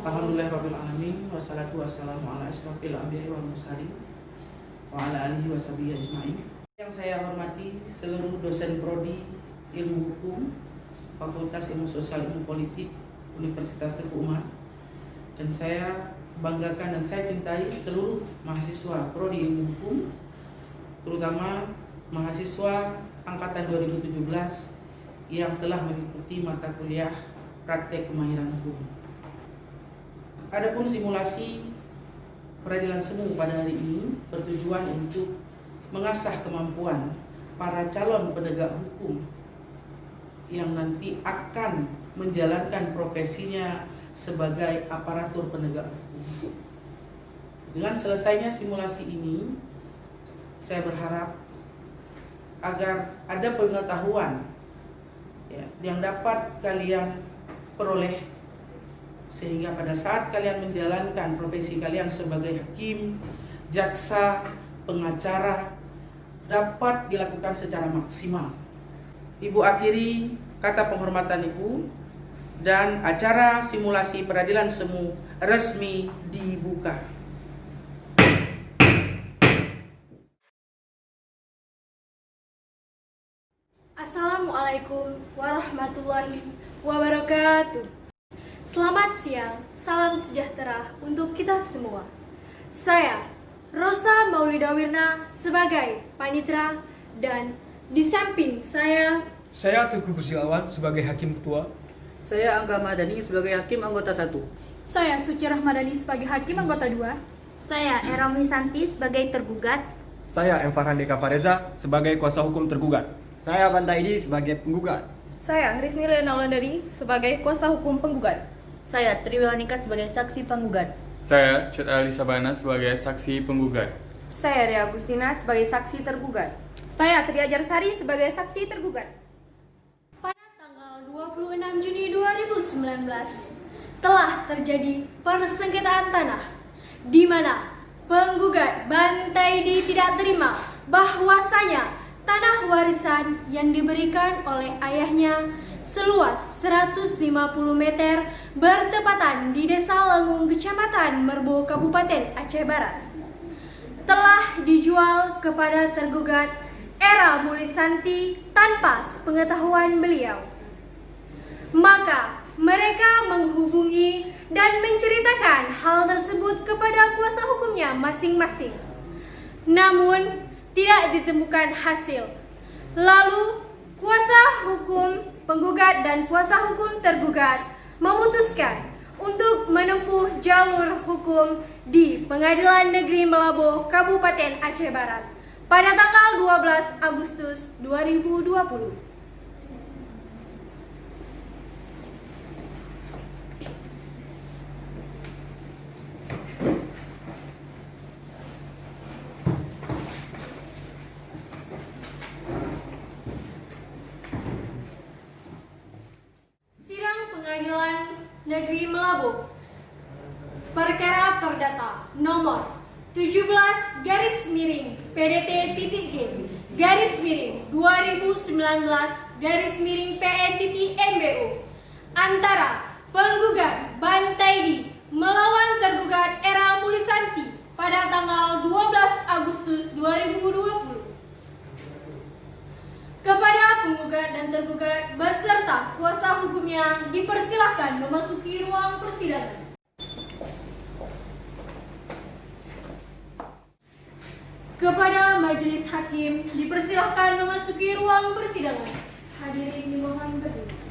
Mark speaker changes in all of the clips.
Speaker 1: Alhamdulillahirrabbilalamin. Wassalatu wassalamu ala asyrafil anbiya'i wal mursalin wa ala alihi washabihi ajma'in. Yang saya hormati seluruh dosen prodi Ilmu Hukum Fakultas Ilmu Sosial Ilmu Politik Universitas Teguh Umar, dan saya banggakan dan saya cintai seluruh mahasiswa prodi Ilmu Hukum, terutama mahasiswa angkatan 2017 yang telah mengikuti mata kuliah praktek kemahiran hukum. Adapun simulasi peradilan semu pada hari ini bertujuan untuk mengasah kemampuan para calon penegak hukum yang nanti akan menjalankan profesinya sebagai aparatur penegak hukum. Dengan selesainya simulasi ini, saya berharap agar ada pengetahuan yang dapat kalian peroleh, sehingga pada saat kalian menjalankan profesi kalian sebagai hakim, jaksa, pengacara dapat dilakukan secara maksimal. Ibu akhiri kata penghormatan Ibu, dan acara simulasi peradilan semu resmi dibuka.
Speaker 2: Assalamualaikum warahmatullahi wabarakatuh. Selamat siang, salam sejahtera untuk kita semua. Saya Rosa Maulida Wirna sebagai panitera, dan di samping saya
Speaker 3: Teguh Gustiawan sebagai hakim ketua.
Speaker 4: Saya Angga Madani sebagai hakim anggota 1.
Speaker 5: Saya Suci Rahmadani sebagai hakim anggota 2.
Speaker 6: Saya Era Misanti sebagai tergugat.
Speaker 7: Saya M. Farhan Deka Fareza sebagai kuasa hukum tergugat.
Speaker 8: Saya Bantaidi sebagai penggugat.
Speaker 5: Saya Rizni Lena Ulandari sebagai kuasa hukum penggugat.
Speaker 6: Saya Triwanika sebagai saksi penggugat.
Speaker 9: Saya Cut Ali Sabana sebagai saksi penggugat.
Speaker 10: Saya Ria Agustina sebagai saksi tergugat.
Speaker 5: Saya Tri Ajarsari sebagai saksi tergugat.
Speaker 2: pada tanggal 26 Juni 2019 telah terjadi persengketaan tanah di mana penggugat Bantaidi tidak terima bahwasanya tanah warisan yang diberikan oleh ayahnya seluas 150 meter bertepatan di Desa Lengung, Kecamatan Merbo, Kabupaten Aceh Barat, telah dijual kepada tergugat Era Mulisanti tanpa sepengetahuan beliau. Maka mereka menghubungi dan menceritakan hal tersebut kepada kuasa hukumnya masing-masing. Namun tidak ditemukan hasil. Lalu kuasa hukum penggugat dan kuasa hukum tergugat memutuskan untuk menempuh jalur hukum di Pengadilan Negeri Melaboh, Kabupaten Aceh Barat pada tanggal 12 Agustus 2020. Pengadilan Negeri Melaboh, perkara perdata nomor 17/PDT-2019/PE-MBU antara penggugat Bantaidi melawan tergugat Era Mulisanti pada tanggal 12 Agustus 2020. Kepada penggugat dan tergugat beserta kuasa hukumnya dipersilahkan memasuki ruang persidangan. Kepada majelis hakim dipersilahkan memasuki ruang persidangan. Hadirin dimohon berdiri.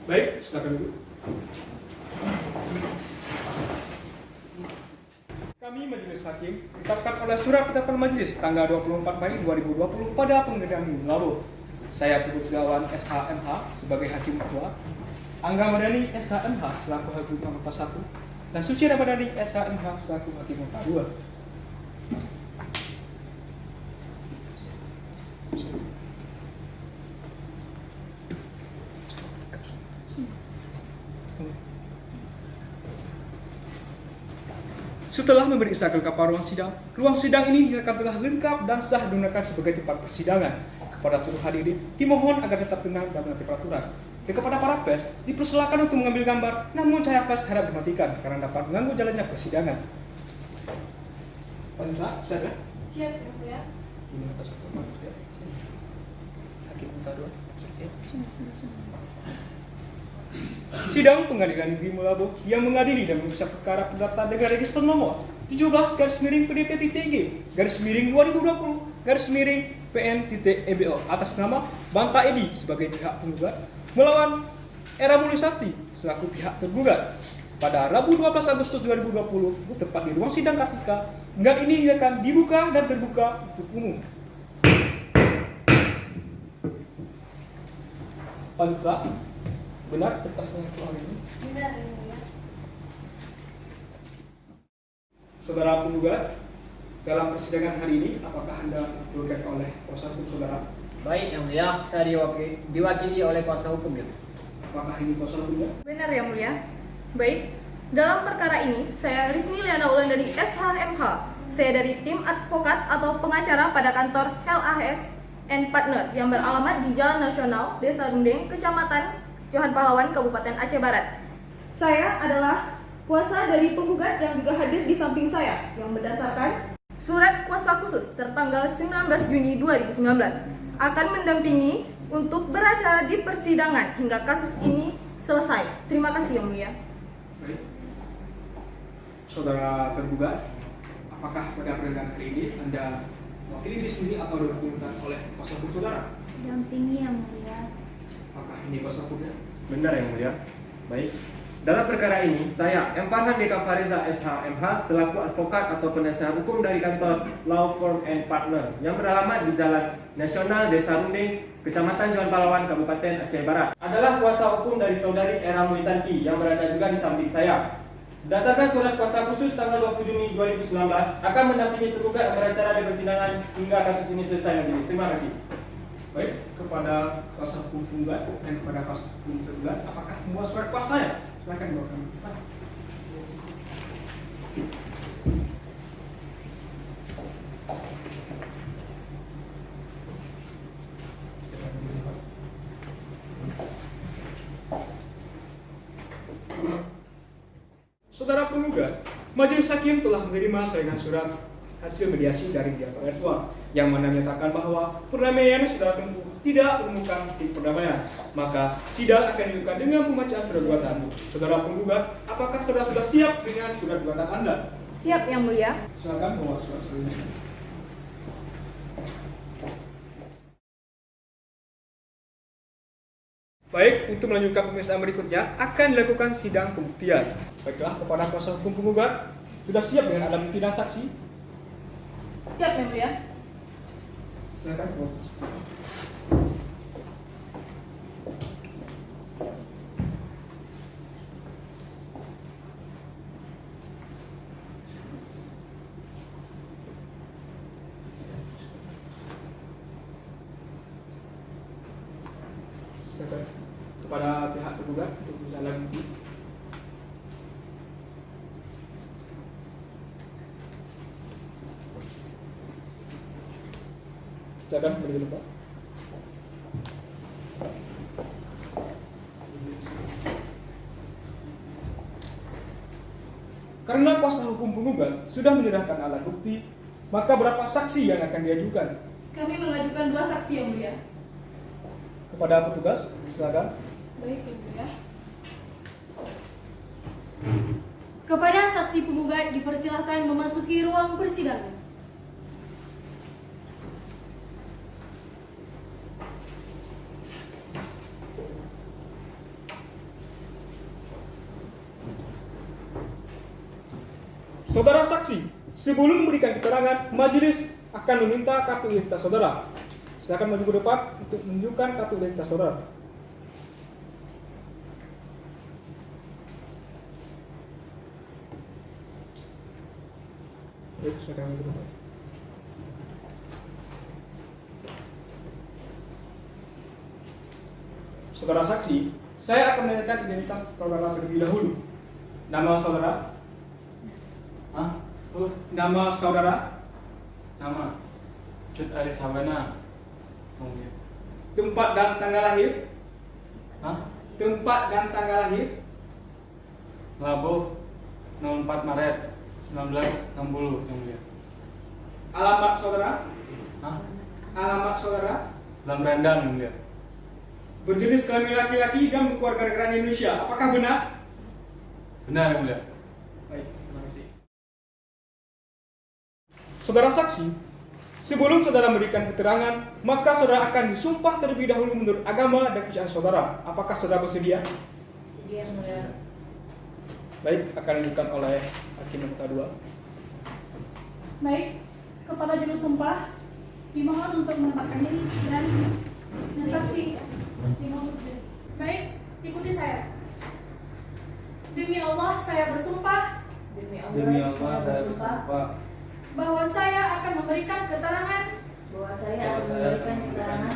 Speaker 3: Baik, silakan dulu. Kami Majelis Hakim ditetapkan oleh Surat Penetapan Majelis tanggal 24 Mei 2020 pada Pengadilan Negeri Melaboh. Saya Teguh Gustiawan SHMH sebagai hakim ketua, Angga Madani SHMH selaku hakim anggota 1, dan Suci Rahmadani SHMH selaku hakim anggota 2. Setelah memeriksa kelengkapan ruang sidang ini dinyatakan telah lengkap dan sah digunakan sebagai tempat persidangan. Kepada seluruh hadirin, dimohon agar tetap tenang dan menaati peraturan. Dan kepada para pers, dipersilakan untuk mengambil gambar, namun cahaya flash harap dimatikan karena dapat mengganggu jalannya persidangan. Pak, siap ya?
Speaker 2: Siap Yang Mulia.
Speaker 3: Hakim minta dua. Sidang Pengadilan Negeri Meulaboh yang mengadili dan memeriksa perkara perdata dengan register nomor 17/PDT-PG/2020/PN.EBO atas nama Banta Edi sebagai pihak penggugat melawan Era Mulisati selaku pihak tergugat pada Rabu 12 Agustus 2020 tepat di ruang sidang Kartika. Dan ini akan dibuka dan terbuka untuk umum. Pak, benar kertasnya keluar ini?
Speaker 2: Benar Yang Mulia.
Speaker 3: Saudara penggugat, dalam persidangan hari ini, apakah Anda digugat oleh kuasa hukum saudara?
Speaker 8: Baik, Yang Mulia, saya diwakili oleh kuasa hukumnya.
Speaker 3: Apakah ini kuasa hukumnya?
Speaker 5: Benar Yang Mulia. Baik, dalam perkara ini saya Risni Liana Ulan dari SHMH. Saya dari tim advokat atau pengacara pada kantor LAS and Partner yang beralamat di Jalan Nasional, Desa Rundeng, Kecamatan Johan Pahlawan, Kabupaten Aceh Barat. Saya adalah kuasa dari penggugat yang juga hadir di samping saya yang berdasarkan surat kuasa khusus tertanggal 19 Juni 2019 akan mendampingi untuk beracara di persidangan hingga kasus ini selesai. Terima kasih Yang Mulia.
Speaker 3: Baik. Saudara tergugat, apakah pada persidangan hari ini Anda mewakili diri sendiri atau diperintahkan oleh kuasa hukum saudara?
Speaker 6: Dampingi Yang Mulia.
Speaker 3: Apakah ini kuasa hukumnya?
Speaker 7: Benar Yang Mulia. Baik. Dalam perkara ini, saya M. Farhan Deka Fareza SHMH selaku advokat atau penasihat hukum dari kantor Law Firm and Partner yang beralamat di Jalan Nasional Desa Rundeng, Kecamatan Johan Pahlawan, Kabupaten Aceh Barat adalah kuasa hukum dari saudari Era Mulisanti yang berada juga di samping saya. Berdasarkan surat kuasa khusus tanggal 20 Juni 2019 akan mendampingi tergugat yang beracara di persidangan hingga kasus ini selesai majelis. Terima kasih. Baik, kepada kuasa hukum penggugat dan kepada kuasa hukum tergugat, apakah membawa surat kuasanya? Silakan bawakan. Saudara penggugat, majelis hakim telah menerima salinan surat hasil mediasi dari pihak terdakwa yang mana menyatakan bahwa perdamaian saudara tempuh tidak menemukan titik perdamaian, maka sidang akan dilakukan dengan pembacaan surat gugatan. Saudara penggugat, apakah saudara sudah siap dengan surat gugatan Anda?
Speaker 5: Siap Yang Mulia.
Speaker 3: Silakan bawa surat-suratnya. Baik, untuk melanjutkan pemeriksaan berikutnya akan dilakukan sidang pembuktian. Baiklah, kepada kuasa hukum penggugat, sudah siap dengan alat bukti dan saksi?
Speaker 5: Siap Yang Mulia.
Speaker 3: Silakan. Silakan kepada pihak tergugat untuk bisa alat bukti. Silakan beri lupa. Karena kuasa hukum penggugat sudah menyerahkan alat bukti, maka berapa saksi yang akan diajukan?
Speaker 2: Kami mengajukan 2 saksi Yang Mulia.
Speaker 3: Kepada petugas, silakan.
Speaker 2: Baik Yang Mulia. Kepada saksi penggugat dipersilahkan memasuki ruang persidangan.
Speaker 3: Saudara saksi, sebelum memberikan keterangan, majelis akan meminta kartu identitas saudara. Silakan maju ke depan untuk menunjukkan kartu identitas saudara. Baik, silakan maju ke depan. Saudara saksi, saya akan menanyakan identitas saudara terlebih dahulu. Nama saudara?
Speaker 4: Hah?
Speaker 3: Nama saudara,
Speaker 9: Nama Cut Ali Sabana. Oh, iya.
Speaker 3: tempat dan tanggal lahir,
Speaker 9: Hah?
Speaker 3: tempat dan tanggal lahir,
Speaker 9: Labuh 04 Maret 1960 yang mulia.
Speaker 3: alamat saudara,
Speaker 9: Hah?
Speaker 3: alamat saudara,
Speaker 9: Lam Rendang yang mulia.
Speaker 3: berjenis kelamin laki-laki dan berkewarganegaraan Indonesia. Apakah benar?
Speaker 9: Benar yang mulia.
Speaker 3: Baik, terima kasih. Saudara saksi, sebelum saudara memberikan keterangan, maka saudara akan disumpah terlebih dahulu menurut agama dan kepercayaan saudara. Apakah saudara bersedia?
Speaker 6: Sedia yang mulia.
Speaker 3: Baik, akan dilanjutkan oleh Hakim Nota 2.
Speaker 2: Baik, kepada juru sumpah dimohon untuk menempatkan diri dan saksi dimohon untuk diri. Baik, ikuti saya. Demi Allah saya bersumpah
Speaker 6: Demi Allah saya bersumpah
Speaker 2: bahwa saya akan memberikan keterangan
Speaker 6: bahwa saya akan memberikan keterangan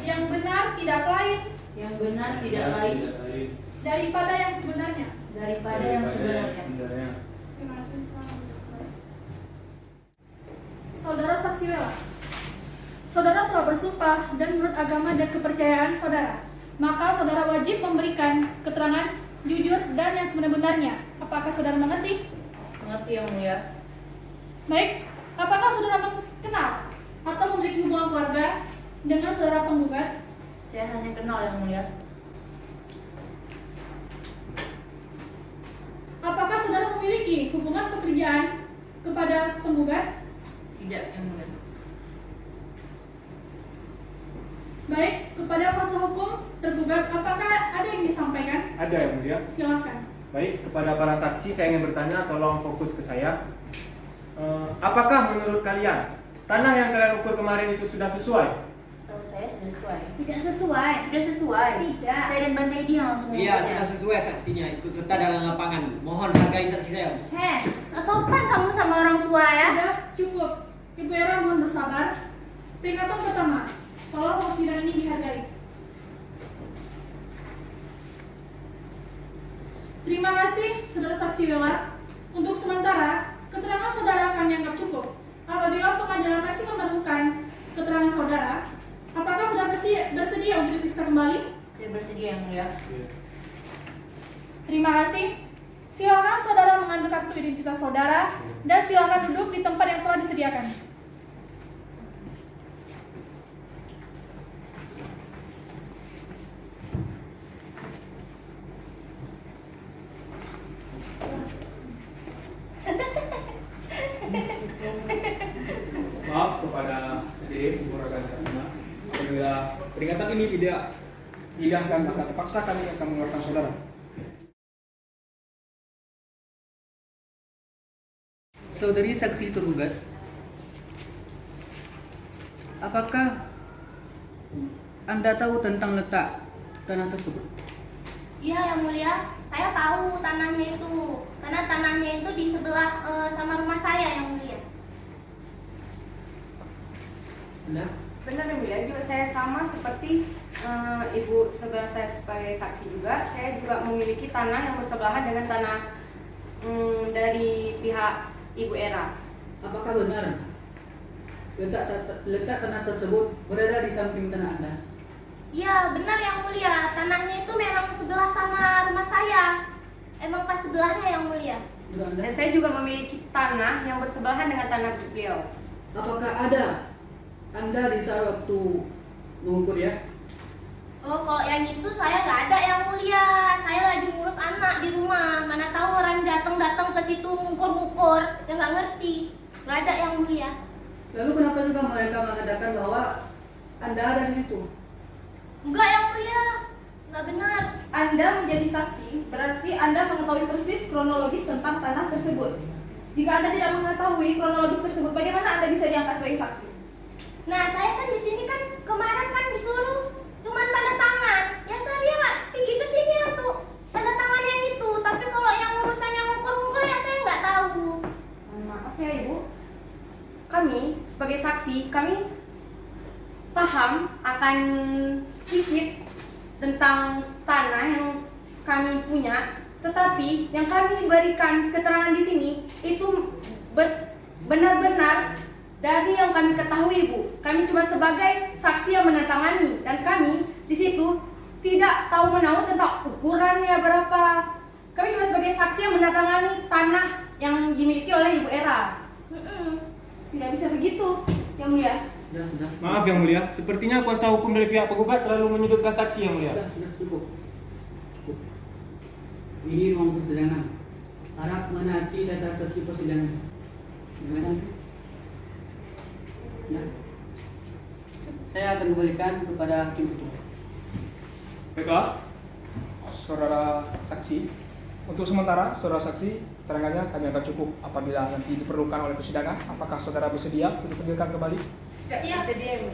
Speaker 2: yang benar tidak lain
Speaker 6: yang benar tidak lain
Speaker 2: daripada yang sebenarnya.
Speaker 6: daripada yang sebenarnya.
Speaker 2: Terima kasih. Saudara saksi Wela, saudara telah bersumpah dan menurut agama dan kepercayaan saudara, maka saudara wajib memberikan keterangan jujur dan yang sebenar-benarnya. Apakah saudara mengerti?
Speaker 6: Mengerti yang mulia.
Speaker 2: Baik, apakah saudara mengenal atau memiliki hubungan keluarga dengan saudara penggugat?
Speaker 6: Saya hanya kenal yang mulia.
Speaker 2: Apakah saudara memiliki hubungan pekerjaan kepada penggugat?
Speaker 6: Tidak yang mulia.
Speaker 2: Baik, kepada kuasa hukum tergugat, apakah ada yang disampaikan?
Speaker 7: Ada yang mulia.
Speaker 2: Silakan.
Speaker 7: Baik, kepada para saksi saya ingin bertanya, tolong fokus ke saya. Apakah menurut kalian tanah yang kalian ukur kemarin itu sudah sesuai?
Speaker 6: Tahu saya sudah sesuai.
Speaker 2: Tidak sesuai.
Speaker 6: Sudah sesuai.
Speaker 2: Tidak.
Speaker 6: Saya dan Bante Edi yang langsung
Speaker 8: Iya,
Speaker 6: mengatakan.
Speaker 8: sudah sesuai saksinya, ikut serta dalam lapangan. Mohon hargai saksi saya.
Speaker 6: Heh, nggak sopan kamu sama orang tua ya.
Speaker 2: Sudah cukup. Ibu Era mohon bersabar. Peringatan pertama, tolong persidangan ini dihargai. Terima kasih, saudara saksi Wela. Untuk sementara, keterangan saudara kami anggap cukup. Apabila pengadilan masih memerlukan keterangan saudara, apakah sudah bersedia untuk diperiksa kembali?
Speaker 6: Saya bersedia yang mulia.
Speaker 2: Terima kasih. Silakan saudara mengambil kartu identitas saudara dan silakan duduk di tempat yang telah disediakan.
Speaker 3: Maaf kepada hadirin rekan karena apabila peringatan ini tidak dihidangkan maka terpaksa kami akan mengeluarkan saudara.
Speaker 4: Saudari saksi tergugat, apakah Anda tahu tentang letak tanah tersebut?
Speaker 11: Iya yang mulia, saya tahu tanahnya itu, karena tanahnya itu di sebelah sama rumah saya yang mulia.
Speaker 4: Anda?
Speaker 10: Benar yang mulia, juga saya sama seperti ibu sebelah saya sebagai saksi juga. Saya juga memiliki tanah yang bersebelahan dengan tanah dari pihak Ibu Era.
Speaker 4: Apakah benar letak tanah tersebut berada di samping tanah Anda?
Speaker 11: Iya benar yang mulia, tanahnya itu memang sebelah sama rumah saya. Emang pas sebelahnya yang mulia.
Speaker 4: Menurut Anda?
Speaker 10: Dan saya juga memiliki tanah yang bersebelahan dengan tanah beliau.
Speaker 4: Apakah ada Anda di saat waktu mengukur ya?
Speaker 11: Oh kalau yang itu saya nggak ada yang mulia. Saya lagi ngurus anak di rumah. Mana tahu orang datang ke situ ngukur-ngukur, ya nggak ngerti. Nggak ada yang mulia.
Speaker 4: Lalu kenapa juga mereka mengatakan bahwa Anda ada di situ?
Speaker 11: Enggak yang mulia, nggak benar.
Speaker 5: Anda menjadi saksi, berarti Anda mengetahui persis kronologis tentang tanah tersebut. Jika Anda tidak mengetahui kronologis tersebut, bagaimana Anda bisa diangkat sebagai saksi?
Speaker 11: Nah saya kan di sini kan kemarin kan disuruh cuman tanda tangan. Ya saya pergi ke sini untuk tanda tangan yang itu. Tapi kalau yang urusan yang ngukur-ngukur ya saya nggak tahu.
Speaker 10: Maaf ya Ibu, kami sebagai saksi, kami paham akan sedikit tentang tanah yang kami punya, tetapi yang kami berikan keterangan di sini itu benar-benar dari yang kami ketahui, Bu. Kami cuma sebagai saksi yang menandatangani dan kami di situ tidak tahu menahu tentang ukurannya berapa. Kami cuma sebagai saksi yang menandatangani tanah yang dimiliki oleh Ibu Era.
Speaker 5: Tidak bisa begitu, Yang Mulia.
Speaker 4: Sudah.
Speaker 7: Maaf Yang Mulia, sepertinya kuasa hukum dari pihak penggugat terlalu menyudutkan saksi Yang Mulia.
Speaker 4: Sudah, cukup. Ini ruang persidangan. Harap menaati tata tertib persidangan. Gimana? Ya. Saya akan kembalikan kepada hakim ketua.
Speaker 3: Baiklah, saudara saksi. Untuk sementara, saudara saksi, terangannya kami akan cukup apabila nanti diperlukan oleh persidangan. Apakah saudara bersedia untuk dipanggilkan kembali?
Speaker 10: Siap, sedia, Bu.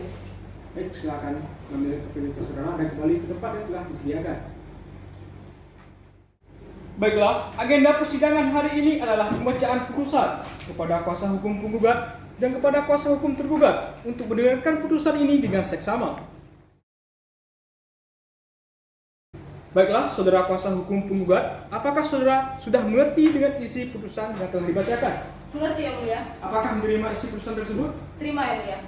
Speaker 3: Baik, silakan mengambil kepemilikan saudara dan kembali ke tempat yang telah disediakan. Baiklah, agenda persidangan hari ini adalah pembacaan putusan kepada kuasa hukum penggugat dan kepada kuasa hukum tergugat untuk mendengarkan putusan ini dengan seksama. Baiklah, saudara kuasa hukum penggugat, apakah saudara sudah mengerti dengan isi putusan yang telah dibacakan?
Speaker 5: Mengerti, Yang Mulia.
Speaker 3: Apakah menerima isi putusan tersebut?
Speaker 5: Terima, Yang Mulia.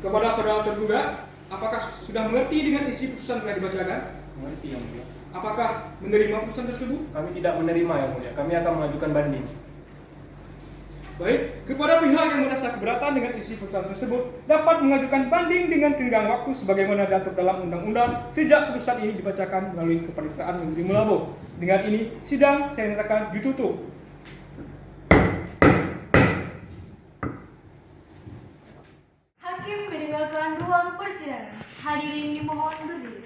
Speaker 3: Kepada saudara tergugat, apakah sudah mengerti dengan isi putusan yang telah dibacakan?
Speaker 7: Mengerti Yang Mulia.
Speaker 3: Apakah menerima putusan tersebut?
Speaker 7: Kami tidak menerima Yang Mulia. Kami akan mengajukan banding.
Speaker 3: Baik, kepada pihak yang merasa keberatan dengan isi putusan tersebut dapat mengajukan banding dengan tenggang waktu sebagaimana diatur dalam undang-undang sejak putusan ini dibacakan melalui kepaniteraan yang dimulabo. Dengan ini, sidang saya nyatakan ditutup.
Speaker 2: Hakim meninggalkan ruang persidangan. Hadirin dimohon berdiri.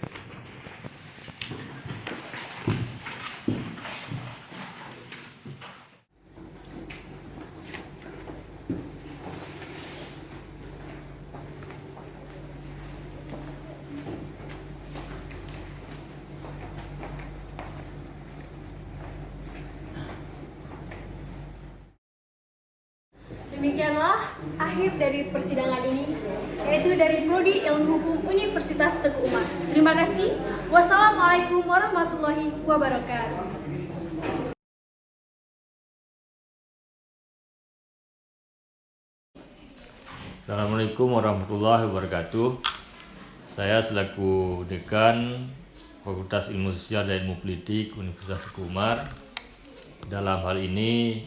Speaker 11: Demikianlah akhir dari persidangan ini, yaitu dari Prodi Ilmu Hukum Universitas Teguh Umar. Terima kasih. Wassalamualaikum warahmatullahi wabarakatuh.
Speaker 12: Assalamualaikum warahmatullahi wabarakatuh. Saya selaku Dekan Fakultas Ilmu Sosial dan Ilmu Politik Universitas Teguh Umar, dalam hal ini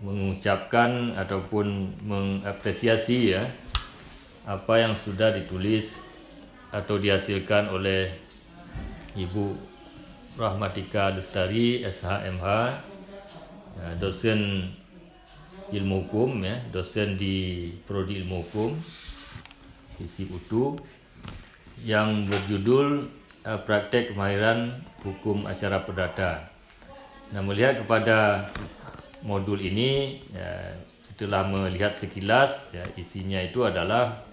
Speaker 12: mengucapkan ataupun mengapresiasi apa yang sudah ditulis atau dihasilkan oleh Ibu Rahmatika Lestari SHMH, dosen ilmu hukum, dosen di Prodi Ilmu Hukum isi UTU, yang berjudul Praktek Kemahiran Hukum Acara Perdata. Nah, melihat kepada modul ini, setelah melihat sekilas, isinya itu adalah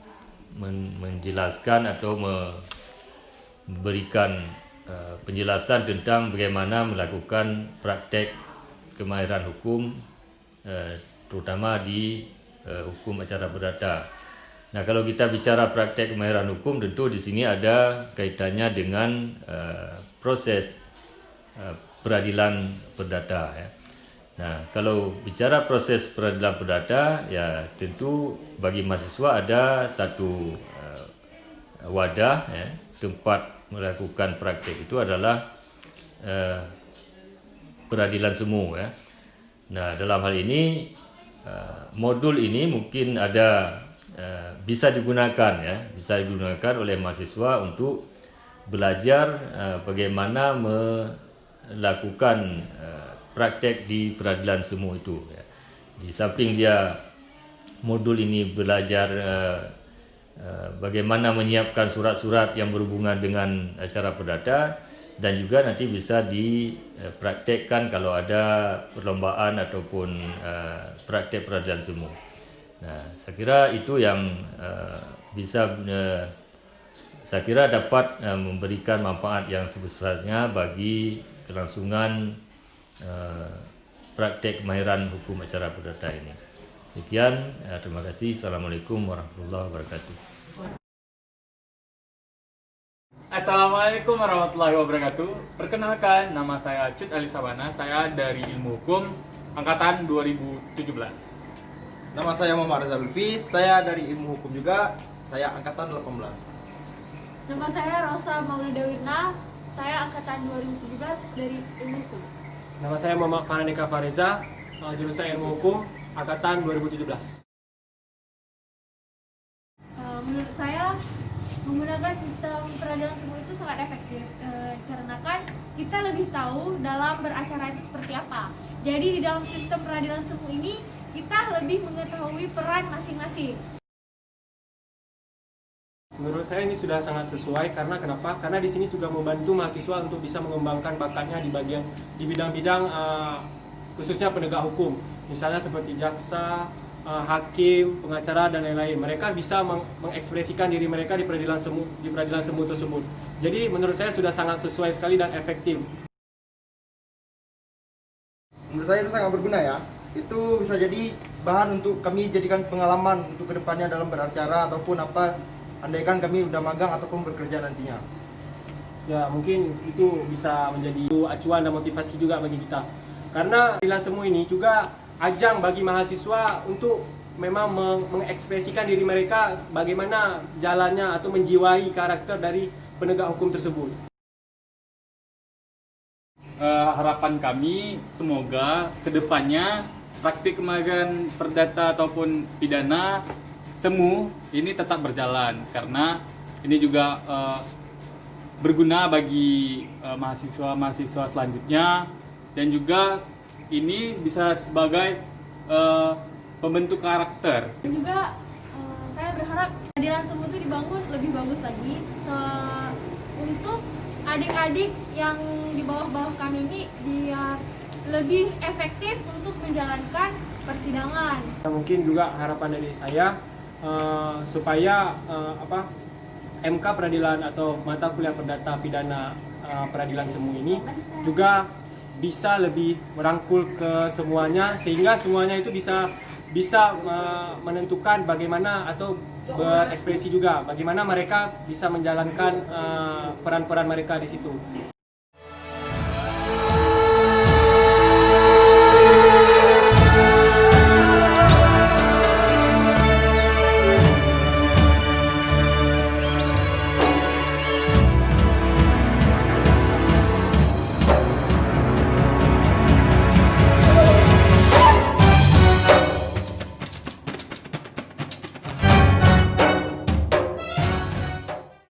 Speaker 12: menjelaskan atau memberikan penjelasan tentang bagaimana melakukan praktek kemahiran hukum, terutama di hukum acara perdata. Nah, kalau kita bicara praktek kemahiran hukum, tentu di sini ada kaitannya dengan proses peradilan perdata. Nah, kalau bicara proses peradilan perdata, ya tentu bagi mahasiswa ada satu wadah, tempat melakukan praktek itu adalah peradilan semu. Nah, dalam hal ini modul ini mungkin ada bisa digunakan oleh mahasiswa untuk belajar bagaimana melakukan praktek di peradilan semu itu. Di samping dia modul ini belajar bagaimana menyiapkan surat-surat yang berhubungan dengan acara perdata, dan juga nanti bisa dipraktekkan kalau ada perlombaan ataupun praktek peradilan semu. Nah, saya kira itu yang saya kira dapat memberikan manfaat yang sebesar-besarnya bagi kelangsungan praktek kemahiran hukum acara perdata ini. Sekian, terima kasih. Assalamualaikum warahmatullahi wabarakatuh.
Speaker 9: Assalamualaikum warahmatullahi wabarakatuh. Perkenalkan, nama saya Cut Ali Sabana. Saya dari Ilmu Hukum angkatan 2017.
Speaker 13: Nama saya Muhammad Rizal Lutfi, saya dari Ilmu Hukum juga, saya angkatan 18.
Speaker 2: Nama saya Rosa Maulida Wirna, saya angkatan 2017 dari Ilmu Hukum.
Speaker 3: Nama saya Muhammad Farhaneka Fareza, jurusan Ilmu Hukum angkatan 2017.
Speaker 2: Menurut saya menggunakan sistem peradilan semu itu sangat efektif karena kan kita lebih tahu dalam beracara itu seperti apa. Jadi di dalam sistem peradilan semu ini kita lebih mengetahui peran masing-masing.
Speaker 3: Menurut saya ini sudah sangat sesuai karena kenapa? Karena di sini juga membantu mahasiswa untuk bisa mengembangkan bakatnya di bidang-bidang khususnya penegak hukum. Misalnya seperti jaksa, hakim, pengacara dan lain-lain. Mereka bisa mengekspresikan diri mereka di peradilan semu tersebut. Jadi menurut saya sudah sangat sesuai sekali dan efektif.
Speaker 13: Menurut saya itu sangat berguna ya. Itu bisa jadi bahan untuk kami jadikan pengalaman untuk kedepannya dalam beracara ataupun apa, andaikan kami udah magang ataupun bekerja nantinya.
Speaker 3: Ya mungkin itu bisa menjadi acuan dan motivasi juga bagi kita. Karena peradilan semu ini juga ajang bagi mahasiswa untuk memang mengekspresikan diri mereka bagaimana jalannya atau menjiwai karakter dari penegak hukum tersebut.
Speaker 9: Harapan kami semoga kedepannya praktik kemagan perdata ataupun pidana semu ini tetap berjalan karena ini juga berguna bagi mahasiswa-mahasiswa selanjutnya dan juga ini bisa sebagai pembentuk karakter.
Speaker 2: Dan juga saya berharap peradilan semu itu dibangun lebih bagus lagi untuk adik-adik yang di bawah-bawah kami ini biar lebih efektif untuk menjalankan persidangan.
Speaker 3: Mungkin juga harapan dari saya supaya MK peradilan atau mata kuliah perdata pidana peradilan semu ini juga bisa lebih merangkul ke semuanya sehingga semuanya itu bisa menentukan bagaimana atau berekspresi juga bagaimana mereka bisa menjalankan peran-peran mereka di situ.